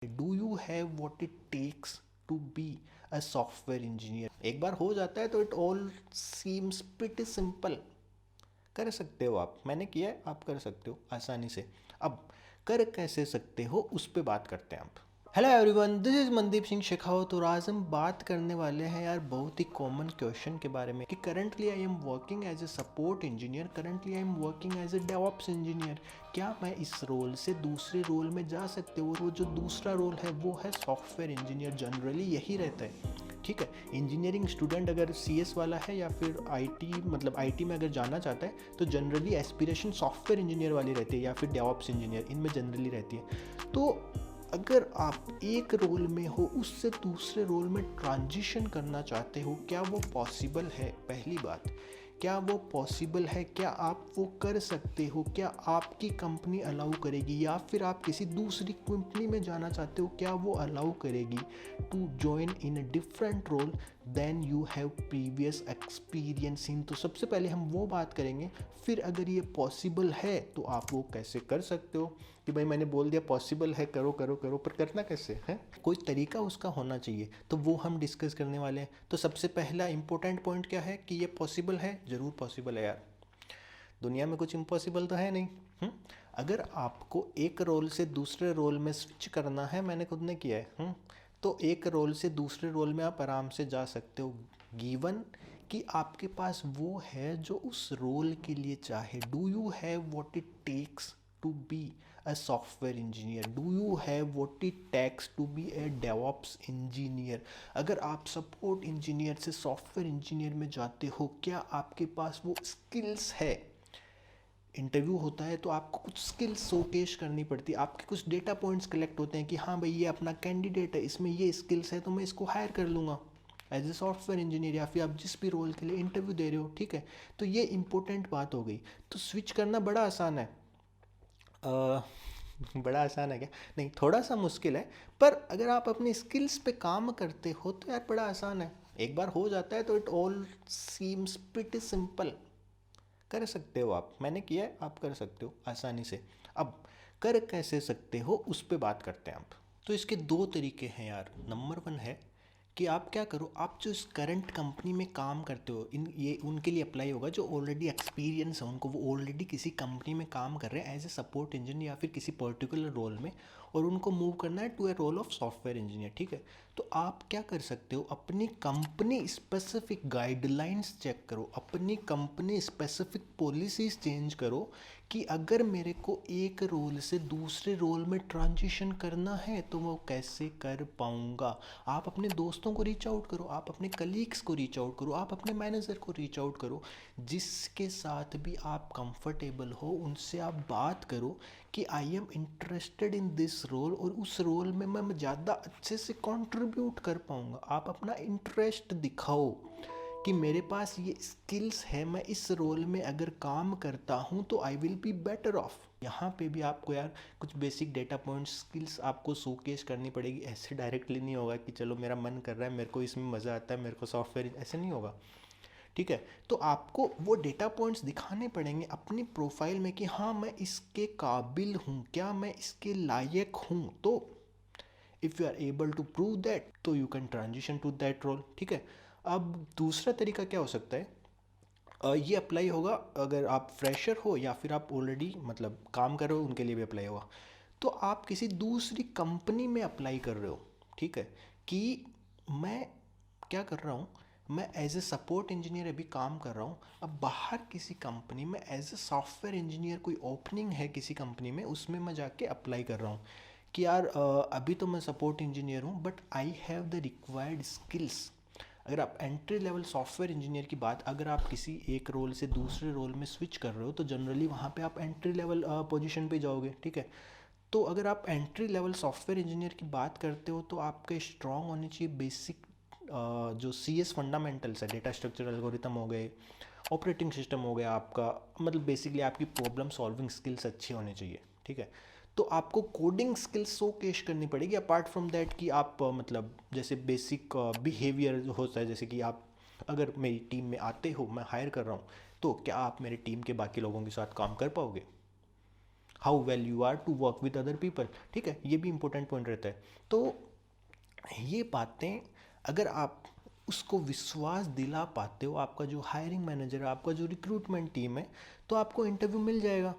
Do you have what it takes to be a software engineer? एक बार हो जाता है तो it all seems pretty simple. कर सकते हो आप, मैंने किया है, आप कर सकते हो आसानी से। अब कर कैसे सकते हो उस पर बात करते हैं आप। Hello everyone, this is Mandeep Singh Shekhawat और आज हम बात करने वाले हैं यार बहुत ही कॉमन क्वेश्चन के बारे में कि currently I am working as a support engineer, currently I am working as a DevOps engineer. क्या मैं इस रोल से दूसरे रोल में जा सकते हो? और वो जो दूसरा रोल है वो है सॉफ्टवेयर इंजीनियर। जनरली यही रहता है, ठीक है। इंजीनियरिंग स्टूडेंट अगर सीएस वाला है या फिर आईटी मतलब आईटी में अगर जाना चाहता है तो जनरली एस्पिरेशन सॉफ्टवेयर इंजीनियर वाली रहती है या फिर डेवऑप्स इंजीनियर, इनमें जनरली रहती है। तो अगर आप एक रोल में हो उससे दूसरे रोल में ट्रांजिशन करना चाहते हो, क्या वो पॉसिबल है? पहली बात, क्या वो पॉसिबल है? क्या आप वो कर सकते हो? क्या आपकी कंपनी अलाउ करेगी? या फिर आप किसी दूसरी कंपनी में जाना चाहते हो, क्या वो अलाउ करेगी to join in a different role then you have previous experience in? तो सबसे पहले हम वो बात करेंगे, फिर अगर ये पॉसिबल है तो आप वो कैसे कर सकते हो। कि भाई मैंने बोल दिया पॉसिबल है, करो करो करो, पर करना कैसे है? कोई तरीका उसका होना चाहिए, तो वो हम डिस्कस करने वाले हैं। तो सबसे पहला इंपॉर्टेंट पॉइंट क्या है कि ये पॉसिबल है। ज़रूर पॉसिबल है यार, दुनिया में कुछ इम्पॉसिबल तो है नहीं। अगर आपको एक रोल से दूसरे रोल में स्विच करना है, मैंने खुद ने किया है, तो एक रोल से दूसरे रोल में आप आराम से जा सकते हो, गिवन कि आपके पास वो है जो उस रोल के लिए चाहे। Do you have what it takes to be a software engineer? Do you have what it takes to be a DevOps engineer? अगर आप सपोर्ट इंजीनियर से सॉफ्टवेयर इंजीनियर में जाते हो, क्या आपके पास वो स्किल्स है? इंटरव्यू होता है तो आपको कुछ स्किल्स शोकेश करनी पड़ती है, आपके कुछ डेटा पॉइंट्स कलेक्ट होते हैं कि हाँ भाई ये अपना कैंडिडेट है, इसमें ये स्किल्स है तो मैं इसको हायर कर लूँगा एज ए सॉफ्टवेयर इंजीनियर, या फिर आप जिस भी रोल के लिए इंटरव्यू दे रहे हो, ठीक है। तो ये इंपॉर्टेंट बात हो गई। तो स्विच करना बड़ा आसान है। बड़ा आसान है क्या? नहीं, थोड़ा सा मुश्किल है, पर अगर आप अपनी स्किल्स पे काम करते हो तो यार बड़ा आसान है। एक बार हो जाता है तो it all seems pretty simple. कर सकते हो आप, मैंने किया है, आप कर सकते हो आसानी से। अब कर कैसे सकते हो उस पर बात करते हैं आप। तो इसके दो तरीके हैं यार। नंबर वन है कि आप क्या करो, आप जो इस करंट कंपनी में काम करते हो, इन ये उनके लिए अप्लाई होगा जो ऑलरेडी एक्सपीरियंस है उनको, वो ऑलरेडी किसी कंपनी में काम कर रहे हैं एज ए सपोर्ट इंजीनियर या फिर किसी पर्टिकुलर रोल में, और उनको मूव करना है to a role of software engineer, ठीक है। तो आप क्या कर सकते हो, अपनी कंपनी स्पेसिफिक गाइडलाइंस चेक करो, अपनी कंपनी स्पेसिफिक पॉलिसीज चेंज करो कि अगर मेरे को एक रोल से दूसरे रोल में ट्रांजिशन करना है तो वो कैसे कर पाऊँगा। आप अपने दोस्तों को रीच आउट करो, आप अपने कलीग्स को रीच आउट करो, आप अपने मैनेजर को रीच आउट करो, जिसके साथ भी आप कंफर्टेबल हो उनसे आप बात करो कि I am interested in this role, और उस रोल में मैं ज़्यादा अच्छे से कंट्रीब्यूट कर पाऊँगा। आप अपना इंटरेस्ट दिखाओ कि मेरे पास ये स्किल्स है, मैं इस रोल में अगर काम करता हूँ तो I will be better of. यहाँ पे भी आपको यार कुछ बेसिक डेटा पॉइंट्स स्किल्स आपको शोकेस करनी पड़ेगी। ऐसे डायरेक्टली नहीं होगा कि चलो मेरा मन कर रहा है, मेरे को इसमें मज़ा आता है, मेरे को सॉफ्टवेयर, ऐसे नहीं होगा, ठीक है। तो आपको वो डेटा पॉइंट्स दिखाने पड़ेंगे अपनी प्रोफाइल में कि हाँ मैं इसके काबिल हूँ, क्या मैं इसके लायक हूँ। तो if you are able to prove that तो you can transition to that role, ठीक है। अब दूसरा तरीका क्या हो सकता है, ये अप्लाई होगा अगर आप फ्रेशर हो या फिर आप ऑलरेडी मतलब काम कर रहे हो, उनके लिए भी अप्लाई होगा। तो आप किसी दूसरी कंपनी में अप्लाई कर रहे हो, ठीक है, कि मैं क्या कर रहा हूँ, मैं एज ए सपोर्ट इंजीनियर अभी काम कर रहा हूँ, अब बाहर किसी कंपनी में एज ए सॉफ्टवेयर इंजीनियर कोई ओपनिंग है किसी कंपनी में, उसमें मैं जाके अप्लाई कर रहा हूँ कि यार अभी तो मैं सपोर्ट इंजीनियर हूँ but I have the required skills. अगर आप एंट्री लेवल सॉफ्टवेयर इंजीनियर की बात, अगर आप किसी एक रोल से दूसरे रोल में स्विच कर रहे हो तो जनरली वहाँ पे आप एंट्री लेवल पोजीशन पे जाओगे, ठीक है। तो अगर आप एंट्री लेवल सॉफ्टवेयर इंजीनियर की बात करते हो तो आपके स्ट्रॉन्ग होने चाहिए बेसिक जो सी एस फंडामेंटल्स है, डेटा स्ट्रक्चर एल्गोरिथम हो गए, ऑपरेटिंग सिस्टम हो गया आपका, मतलब बेसिकली आपकी प्रॉब्लम सॉल्विंग स्किल्स अच्छी होनी चाहिए, ठीक है। तो आपको कोडिंग स्किल्स शोकेश करनी पड़ेगी अपार्ट फ्रॉम दैट कि आप मतलब जैसे बेसिक बिहेवियर होता है, जैसे कि आप अगर मेरी टीम में आते हो, मैं हायर कर रहा हूँ, तो क्या आप मेरे टीम के बाकी लोगों के साथ काम कर पाओगे? How well you are to work with other people, ठीक है, ये भी इंपॉर्टेंट पॉइंट रहता है। तो ये बातें अगर आप उसको विश्वास दिला पाते हो, आपका जो हायरिंग मैनेजर है, आपका जो रिक्रूटमेंट टीम है, तो आपको इंटरव्यू मिल जाएगा।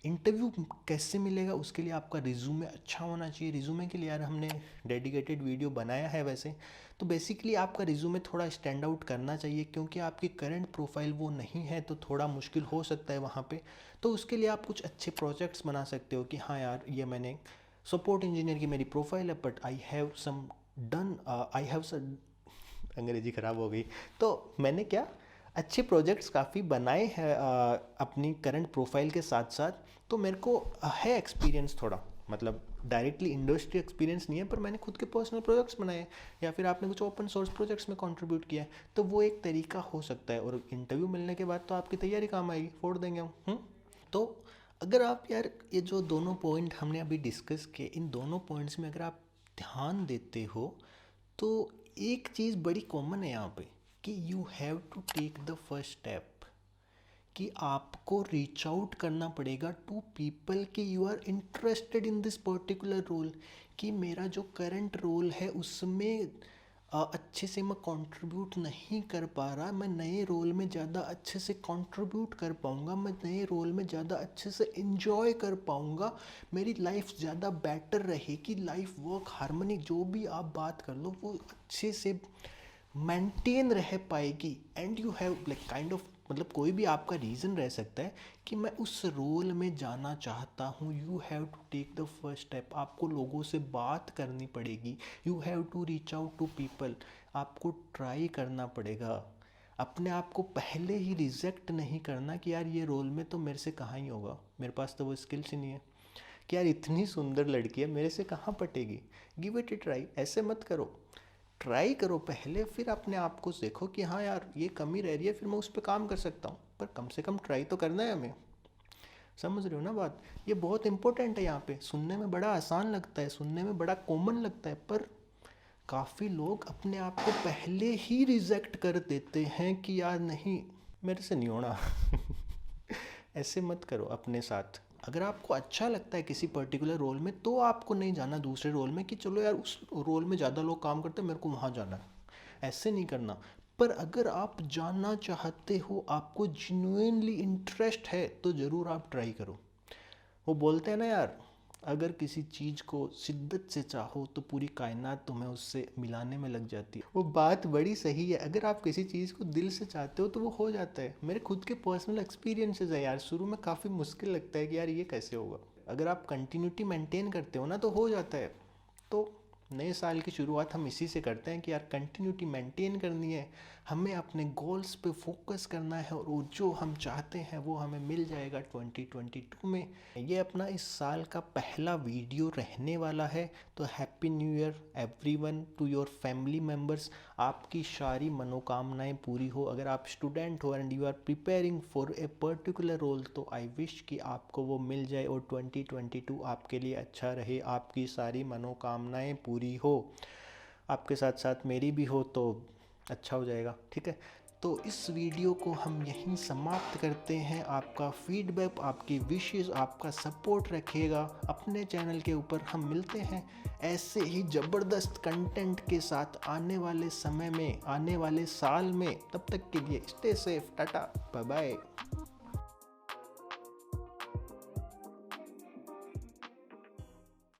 इंटरव्यू कैसे मिलेगा, उसके लिए आपका रिज्यूमे अच्छा होना चाहिए। रिज्यूमे के लिए यार हमने डेडिकेटेड वीडियो बनाया है वैसे। तो बेसिकली आपका रिज्यूमे थोड़ा स्टैंड आउट करना चाहिए, क्योंकि आपकी करंट प्रोफाइल वो नहीं है तो थोड़ा मुश्किल हो सकता है वहाँ पे। तो उसके लिए आप कुछ अच्छे प्रोजेक्ट्स बना सकते हो कि हाँ यार, ये मैंने सपोर्ट इंजीनियर की मेरी प्रोफाइल है, but I have some done, I have some, अंग्रेजी ख़राब हो गई। तो मैंने क्या अच्छे प्रोजेक्ट्स काफ़ी बनाए हैं अपनी करंट प्रोफाइल के साथ साथ। तो मेरे को है एक्सपीरियंस थोड़ा, मतलब डायरेक्टली इंडस्ट्री एक्सपीरियंस नहीं है, पर मैंने खुद के पर्सनल प्रोजेक्ट्स बनाए हैं, या फिर आपने कुछ ओपन सोर्स प्रोजेक्ट्स में कंट्रीब्यूट किया है, तो वो एक तरीका हो सकता है। और इंटरव्यू मिलने के बाद तो आपकी तैयारी काम आएगी, फोड़ देंगे हम। तो अगर आप यार ये जो दोनों पॉइंट हमने अभी डिस्कस किए, इन दोनों पॉइंट्स में अगर आप ध्यान देते हो, तो एक चीज़ बड़ी कॉमन है यहाँ पे कि you have to take the first step, कि आपको रीच आउट करना पड़ेगा टू पीपल कि you are interested in this particular role, कि मेरा जो करंट रोल है उसमें अच्छे से मैं कंट्रीब्यूट नहीं कर पा रहा, मैं नए रोल में ज़्यादा अच्छे से कंट्रीब्यूट कर पाऊँगा, मैं नए रोल में ज़्यादा अच्छे से इन्जॉय कर पाऊँगा, मेरी लाइफ ज़्यादा बेटर रहेगी, लाइफ वर्क हार्मनी जो भी आप बात कर लो वो अच्छे से मेंटेन रह पाएगी। And you have like kind of, मतलब कोई भी आपका रीज़न रह सकता है कि मैं उस रोल में जाना चाहता हूँ। You have to take the first step, आपको लोगों से बात करनी पड़ेगी, you have to reach out to people, आपको ट्राई करना पड़ेगा। अपने आप को पहले ही रिजेक्ट नहीं करना कि यार ये रोल में तो मेरे से कहाँ ही होगा, मेरे पास तो वो स्किल्स ही नहीं है, कि यार इतनी सुंदर लड़की है मेरे से कहाँ पटेगी। गिव इट ए ट्राई, ऐसे मत करो, ट्राई करो पहले, फिर अपने आप को देखो कि हाँ यार ये कमी रह रही है, फिर मैं उस पर काम कर सकता हूँ, पर कम से कम ट्राई तो करना है हमें। समझ रहे हो ना बात, ये बहुत इंपॉर्टेंट है यहाँ पे। सुनने में बड़ा आसान लगता है, सुनने में बड़ा कॉमन लगता है, पर काफ़ी लोग अपने आप को पहले ही रिजेक्ट कर देते हैं कि यार नहीं, मेरे से नहीं होना। ऐसे मत करो अपने साथ। अगर आपको अच्छा लगता है किसी पर्टिकुलर रोल में, तो आपको नहीं जाना दूसरे रोल में कि चलो यार उस रोल में ज़्यादा लोग काम करते हैं, मेरे को वहाँ जाना है, ऐसे नहीं करना। पर अगर आप जानना चाहते हो, आपको जेन्युइनली इंटरेस्ट है, तो ज़रूर आप ट्राई करो। वो बोलते हैं ना यार, अगर किसी चीज़ को शिद्दत से चाहो तो पूरी कायनात तुम्हें उससे मिलाने में लग जाती है। वो बात बड़ी सही है, अगर आप किसी चीज़ को दिल से चाहते हो तो वो हो जाता है। मेरे खुद के पर्सनल एक्सपीरियंसेस है यार, शुरू में काफ़ी मुश्किल लगता है कि यार ये कैसे होगा, अगर आप कंटिन्यूटी मेंटेन करते हो ना तो हो जाता है। तो नए साल की शुरुआत हम इसी से करते हैं कि यार कंटिन्यूटी मेंटेन करनी है, हमें अपने गोल्स पे फोकस करना है, और वो जो हम चाहते हैं वो हमें मिल जाएगा 2022 में। ये अपना इस साल का पहला वीडियो रहने वाला है, तो happy new year everyone to your family members. आपकी सारी मनोकामनाएं पूरी हो। अगर आप स्टूडेंट हो and you are preparing for a particular role, तो आई विश कि आपको वो मिल जाए और 2022 आपके लिए अच्छा रहे, आपकी सारी मनोकामनाएं पूरी हो, आपके साथ साथ मेरी भी हो तो अच्छा हो जाएगा, ठीक है। तो इस वीडियो को हम यहीं समाप्त करते हैं। आपका फीडबैक, आपकी विशेस, आपका सपोर्ट रखिएगा अपने चैनल के ऊपर। हम मिलते हैं ऐसे ही ज़बरदस्त कंटेंट के साथ आने वाले समय में, आने वाले साल में। तब तक के लिए stay safe, tata bye bye.